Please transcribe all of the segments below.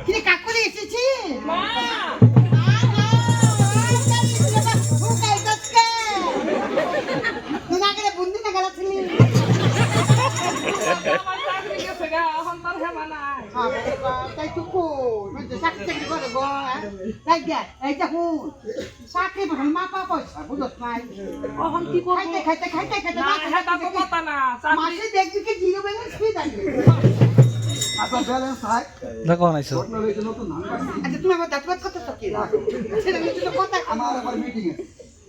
কিরে কাকুরে এসেছি মা বন্ধু না গেল ছিলি আমার চাকরি গেছে গা এখন তার হেমা নাই তাই টুকু চাকরি চাকরি করে গো তাই গা এইটা হুন চাকরি ভালো মা পা পয়সা বুঝত নাই এখন কি করব খাইতে খাইতে খাইতে খাইতে না হেটা তো কথা না চাকরি মাসে দেখবি কি জিরো ব্যালেন্স ফি থাকে আচ্ছা ব্যালেন্স হাই দেখো নাইছো ঘটনা হয়েছে নতুন না আচ্ছা তুমি আমার দাঁত কথা তো কি সেটা নিয়ে তো কথা আমার আবার মিটিং আছে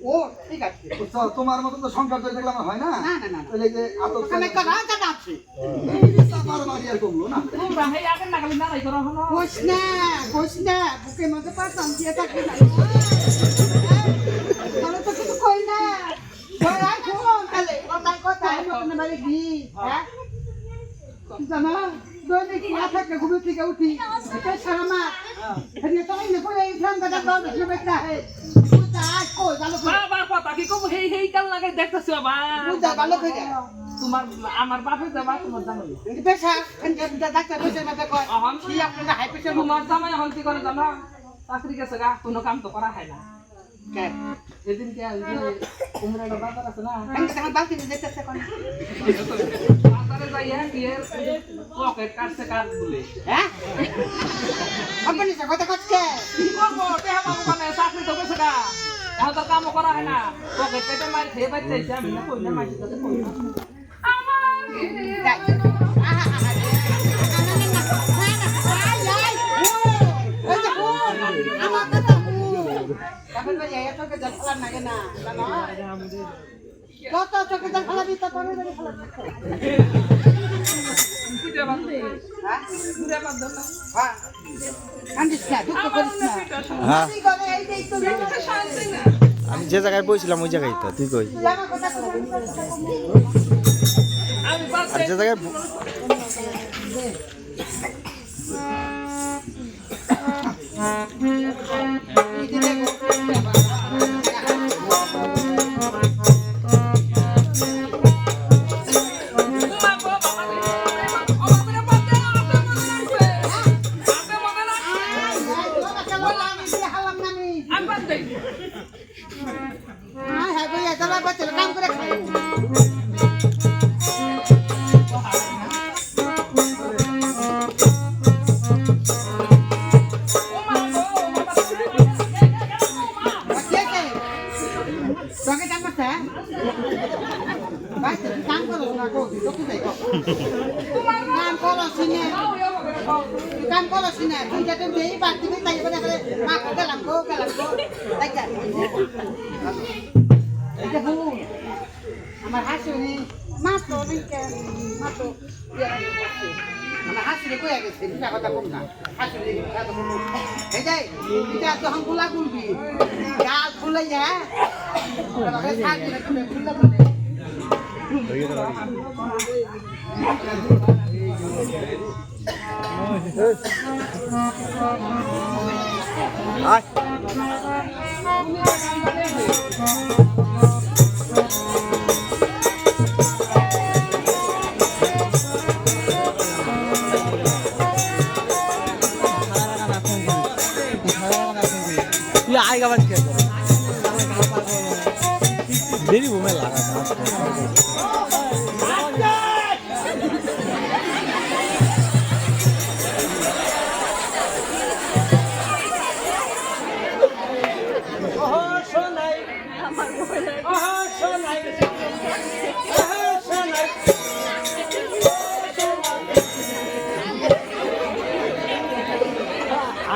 ও ঠিক আছে তো তোমার মতো তো সংসার চলে দেখলাম হয় না না না না তাহলে যে আদর ওখানে করা জানা আছে আমার বাড়ি আর কমলো না তোমরা হে আগে না খালি নারাই করো হলো কোশ না বুকের মধ্যে পাতাম দিয়ে থাকি না তাহলে তো কিছু কই না কই আর কোন তাহলে কথাই কথাই নতুন বাড়ি গি হ্যাঁ জানা দৈনিক মাথা থেকে ঘুমে থেকে উঠি এটা সারা মাস হেরিয়ে তো এই পরে এই ফ্রাম কাটা দাও দেখলে বেটা হে বুঝা কই ভালো করে বাবার কথা কি কব হেই হেই কাল লাগে দেখতেছি বাবা বুঝা ভালো করে তোমার আমার বাপের জামা তোমার জামাই এই পেশা এন্ড ডাক্তার বসে মাথা কয় এখন কি আপনারা হাই প্রেসার তোমার জামাই এখন কি করে জানো চাকরি গেছে গা কোনো কাম তো করা হয় না কে যেদিন কে উমরাটা বাজার আছে না আমি তো বালতি নিয়ে যেতেছে কোন বাজারে যাইয়া কি পকেট কাটছে কাট বলে হ্যাঁ আপনি সে কথা কচ্ছে কি করবো টেহা পাবো মানে চাকরি তো গেছে গা এখন তো কামও করা হয় না পকেট কেটে মার খেয়ে বাচ্চাইছে আমি না কই না মাইছে কাছে কই না আমার কত চোখে জল ফেলা দিতে পারবে পিঠে বাঁধো হ্যাঁ পিঠে বাঁধো না হ্যাঁ কান্দিস না দুঃখ করিস না হ্যাঁ আমি করে এই যে একটু শান্তি না আমি যে জায়গায় বইছিলাম ওই জায়গায় তো তুই কই আমার কথা আমি আর যে জায়গায় কাম করে খাই তোকে কাম করতে ভাই কাম করো না গো তোকে যাই কাম করো সিনে কাম করো সিনে তুই যাতে দেই বাড়তি তাই করে করে মা গেলাম গো তাই যা এই যে হুন আমার হাসুনি মাত্র মাত্র আমার হাসুনি কই গেছে এটা কথা কম না হাসুনি এই যাই এটা যখন গুলা গুলবি গাল ফুলে যা তবে থাকবি না তুমি ফুলে ফুলে আয় তুই আইগা বাজ কে দেরি ঘুমে লাগা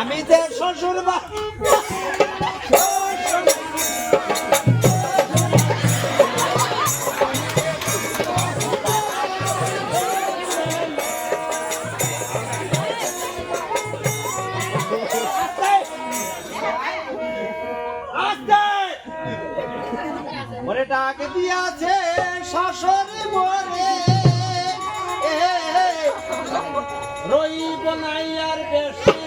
আমি তো শ্বশুর বা ওরে ডাকে দিয়াছে শাশুড়ি মরে রইব নাই আর বেশি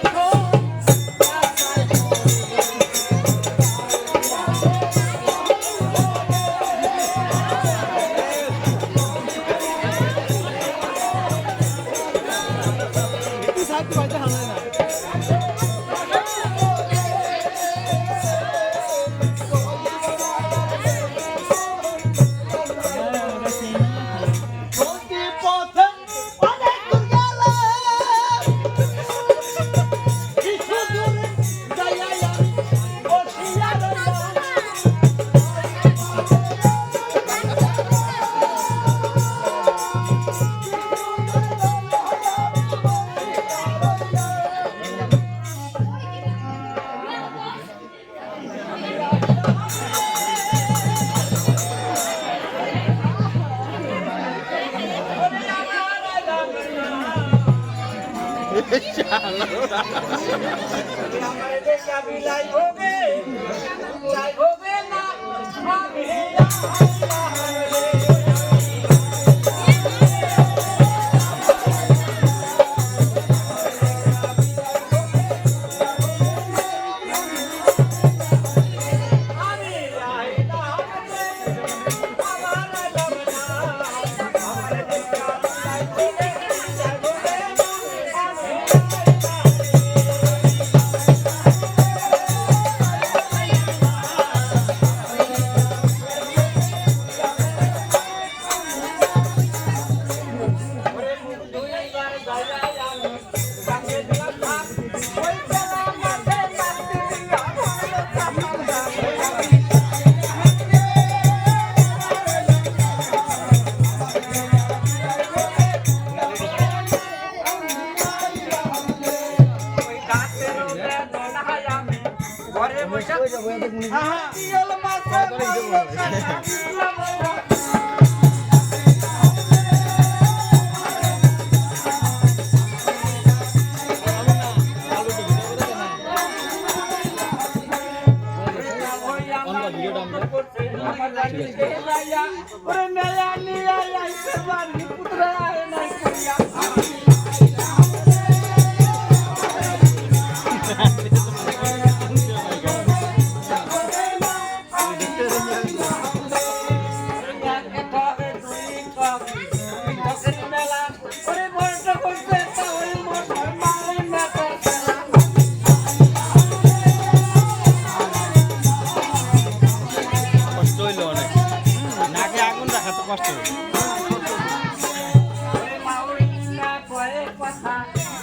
আইতে পাইতে হালে না প্রতি পথে অনেক দূর গেলে কিছু দূর যাইয়া বসিয়া রইলাম।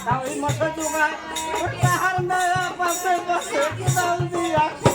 Tahu ini masa juga, bertahan dah pasal pasal kita dia.